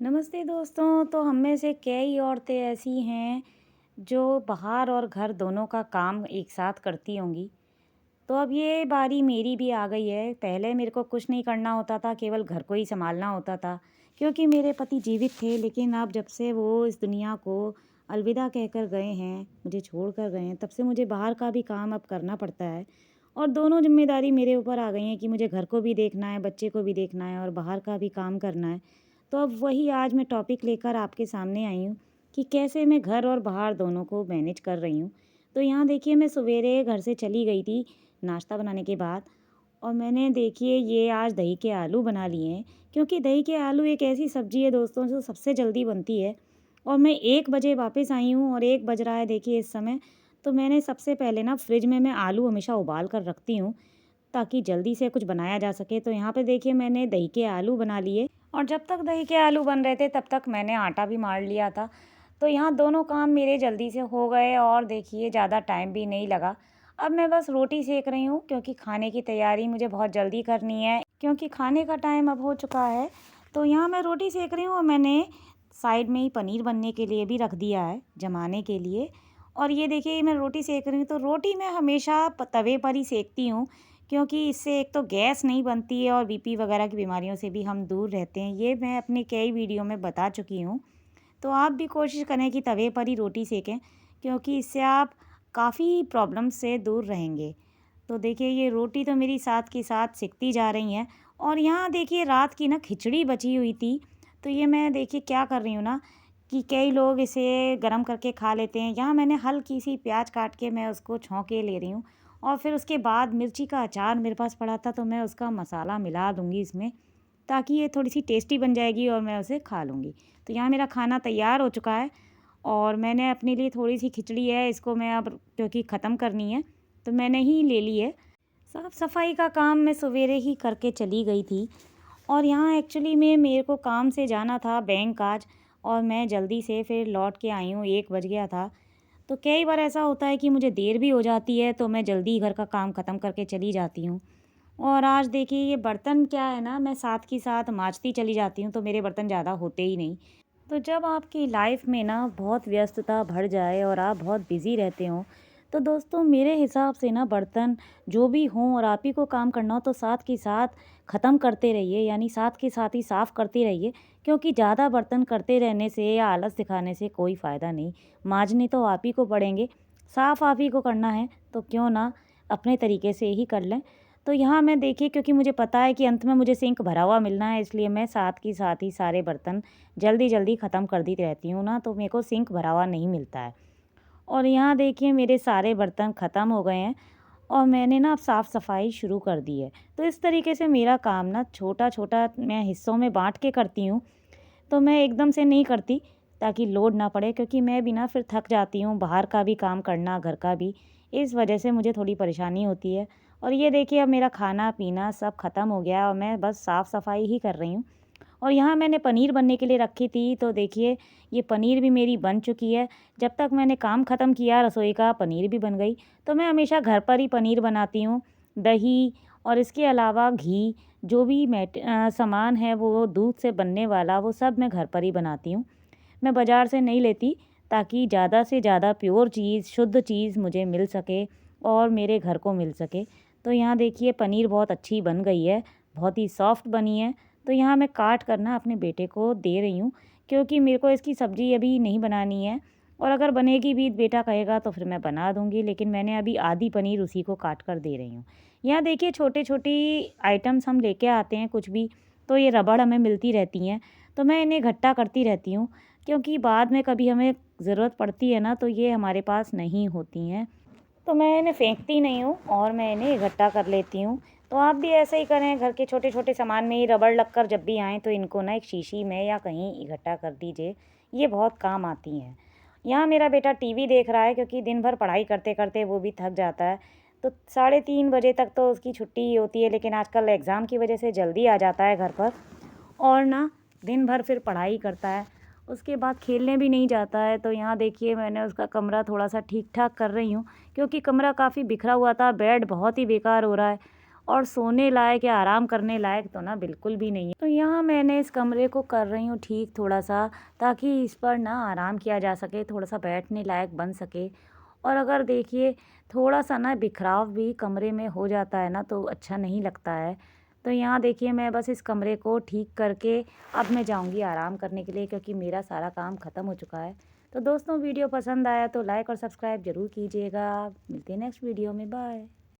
नमस्ते दोस्तों। तो हम में से कई औरतें ऐसी हैं जो बाहर और घर दोनों का काम एक साथ करती होंगी। तो अब ये बारी मेरी भी आ गई है। पहले मेरे को कुछ नहीं करना होता था, केवल घर को ही संभालना होता था क्योंकि मेरे पति जीवित थे। लेकिन अब जब से वो इस दुनिया को अलविदा कहकर गए हैं, मुझे छोड़ कर गए हैं, तब से मुझे बाहर का भी काम अब करना पड़ता है। और दोनों जिम्मेदारी मेरे ऊपर आ गई हैं कि मुझे घर को भी देखना है, बच्चे को भी देखना है और बाहर का भी काम करना है। तो अब वही आज मैं टॉपिक लेकर आपके सामने आई हूँ कि कैसे मैं घर और बाहर दोनों को मैनेज कर रही हूँ। तो यहाँ देखिए, मैं सवेरे घर से चली गई थी नाश्ता बनाने के बाद, और मैंने देखिए ये आज दही के आलू बना लिए हैं क्योंकि दही के आलू एक ऐसी सब्जी है दोस्तों जो सबसे जल्दी बनती है। और मैं 1 बजे वापस आई हूँ और 1 बज रहा है देखिए इस समय। तो मैंने सबसे पहले ना फ्रिज में मैं आलू हमेशा उबाल कर रखती हूँ ताकि जल्दी से कुछ बनाया जा सके। तो यहाँ पे देखिए मैंने दही के आलू बना लिए, और जब तक दही के आलू बन रहे थे तब तक मैंने आटा भी मार लिया था। तो यहाँ दोनों काम मेरे जल्दी से हो गए और देखिए ज़्यादा टाइम भी नहीं लगा। अब मैं बस रोटी सेक रही हूँ क्योंकि खाने की तैयारी मुझे बहुत जल्दी करनी है क्योंकि खाने का टाइम अब हो चुका है। तो यहाँ मैं रोटी सेक रही हूँ और मैंने साइड में ही पनीर बनने के लिए भी रख दिया है, जमाने के लिए। और ये देखिए मैं रोटी सेक रही हूँ, तो रोटी मैं हमेशा तवे पर ही सेकती हूँ क्योंकि इससे एक तो गैस नहीं बनती है और बीपी वगैरह की बीमारियों से भी हम दूर रहते हैं। ये मैं अपने कई वीडियो में बता चुकी हूँ। तो आप भी कोशिश करें कि तवे पर ही रोटी सेकें क्योंकि इससे आप काफ़ी प्रॉब्लम से दूर रहेंगे। तो देखिए ये रोटी तो मेरी साथ की साथ सिकती जा रही हैं। और यहाँ देखिए रात की ना खिचड़ी बची हुई थी। तो ये मैं देखिए क्या कर रही हूँ ना कि कई लोग इसे गरम करके खा लेते हैं। यहाँ मैंने हल्की सी प्याज काट के मैं उसको छौंके ले रही हूँ, और फिर उसके बाद मिर्ची का अचार मेरे पास पड़ा था तो मैं उसका मसाला मिला दूँगी इसमें, ताकि ये थोड़ी-सी टेस्टी बन जाएगी और मैं उसे खा लूँगी। तो यहाँ मेरा खाना तैयार हो चुका है और मैंने अपने लिए थोड़ी-सी खिचड़ी है, इसको मैं अब क्योंकि ख़त्म करनी है, तो मैंने ही ले ली है। साफ़-सफ़ाई का काम मैं सवेरे ही करके चली गई थी। और यहाँ एक्चुअली में मेरे को काम से जाना था बैंक आज, और मैं जल्दी से फिर लौट के आई हूँ, 1 बज गया था। तो कई बार ऐसा होता है कि मुझे देर भी हो जाती है तो मैं जल्दी घर का काम ख़त्म करके चली जाती हूँ। और आज देखिए ये बर्तन क्या है ना, मैं साथ की साथ मांजती चली जाती हूँ तो मेरे बर्तन ज़्यादा होते ही नहीं। तो जब आपकी लाइफ में ना बहुत व्यस्तता बढ़ जाए और आप बहुत बिज़ी रहते हो, तो दोस्तों मेरे हिसाब से ना बर्तन जो भी हों और आप ही को काम करना हो तो साथ के साथ ख़त्म करते रहिए, यानी साथ के साथ ही साफ़ करते रहिए। क्योंकि ज़्यादा बर्तन करते रहने से या आलस दिखाने से कोई फ़ायदा नहीं। मांजने तो आप ही को पड़ेंगे, साफ़ आप ही को करना है, तो क्यों ना अपने तरीके से ही कर लें। तो यहाँ मैं देखिए क्योंकि मुझे पता है कि अंत में मुझे सिंक भरा हुआ मिलना है, इसलिए मैं साथ की साथ ही सारे बर्तन जल्दी-जल्दी ख़त्म कर दी रहती हूँ ना, तो मेरे को सिंक भरा हुआ नहीं मिलता है। और यहाँ देखिए मेरे सारे बर्तन ख़त्म हो गए हैं और मैंने ना अब साफ़-सफ़ाई शुरू कर दी है। तो इस तरीके से मेरा काम ना छोटा-छोटा मैं हिस्सों में बाँट के करती हूँ। तो मैं एकदम से नहीं करती ताकि लोड ना पड़े, क्योंकि मैं भी ना फिर थक जाती हूँ, बाहर का भी काम करना, घर का भी। इस वजह से मुझे थोड़ी परेशानी होती है। और ये देखिए अब मेरा खाना-पीना सब ख़त्म हो गया और मैं बस साफ़-सफ़ाई ही कर रही हूँ। और यहाँ मैंने पनीर बनने के लिए रखी थी, तो देखिए ये पनीर भी मेरी बन चुकी है। जब तक मैंने काम ख़त्म किया रसोई का, पनीर भी बन गई। तो मैं हमेशा घर पर ही पनीर बनाती हूँ। दही और इसके अलावा घी, जो भी सामान है वो दूध से बनने वाला, वो सब मैं घर पर ही बनाती हूँ। मैं बाज़ार से नहीं लेती ताकि ज़्यादा से ज़्यादा प्योर चीज़, शुद्ध चीज़ मुझे मिल सके और मेरे घर को मिल सके। तो यहाँ देखिए पनीर बहुत अच्छी बन गई है, बहुत ही सॉफ्ट बनी है। तो यहाँ मैं काट कर ना अपने बेटे को दे रही हूँ क्योंकि मेरे को इसकी सब्ज़ी अभी नहीं बनानी है, और अगर बनेगी भी बेटा कहेगा तो फिर मैं बना दूँगी, लेकिन मैंने अभी आधी पनीर उसी को काट कर दे रही हूँ। यहाँ देखिए छोटे-छोटी आइटम्स हम लेके आते हैं कुछ भी, तो ये रबड़ हमें मिलती रहती हैं, तो मैं इन्हें इकट्ठा करती रहती हूँ क्योंकि बाद में कभी हमें ज़रूरत पड़ती है ना, तो ये हमारे पास नहीं होती हैं। तो मैं इन्हें फेंकती नहीं हूँ और मैं इन्हें इकट्ठा कर लेती हूँ। तो आप भी ऐसा ही करें, घर के छोटे-छोटे सामान में ही रबड़ लगकर जब भी आएँ तो इनको ना एक शीशी में या कहीं इकट्ठा कर दीजिए, ये बहुत काम आती हैं। यहाँ मेरा बेटा टीवी देख रहा है क्योंकि दिन भर पढ़ाई करते-करते वो भी थक जाता है। तो 3:30 बजे तक तो उसकी छुट्टी ही होती है, लेकिन आजकल एग्ज़ाम की वजह से जल्दी आ जाता है घर पर, और ना दिन भर फिर पढ़ाई करता है। उसके बाद खेलने भी नहीं जाता है। तो यहाँ देखिए मैंने उसका कमरा थोड़ा-सा ठीक-ठाक कर रही हूँ क्योंकि कमरा काफ़ी बिखरा हुआ था, बेड बहुत ही बेकार हो रहा है और सोने लायक या आराम करने लायक तो ना बिल्कुल भी नहीं है। तो यहाँ मैंने इस कमरे को कर रही हूँ ठीक थोड़ा-सा, ताकि इस पर ना आराम किया जा सके, थोड़ा-सा बैठने लायक बन सके। और अगर देखिए थोड़ा-सा ना बिखराव भी कमरे में हो जाता है ना तो अच्छा नहीं लगता है। तो यहाँ देखिए मैं बस इस कमरे को ठीक करके अब मैं जाऊँगी आराम करने के लिए, क्योंकि मेरा सारा काम ख़त्म हो चुका है। तो दोस्तों वीडियो पसंद आया तो लाइक और सब्सक्राइब ज़रूर कीजिएगा। मिलते हैं नेक्स्ट वीडियो में, बाय।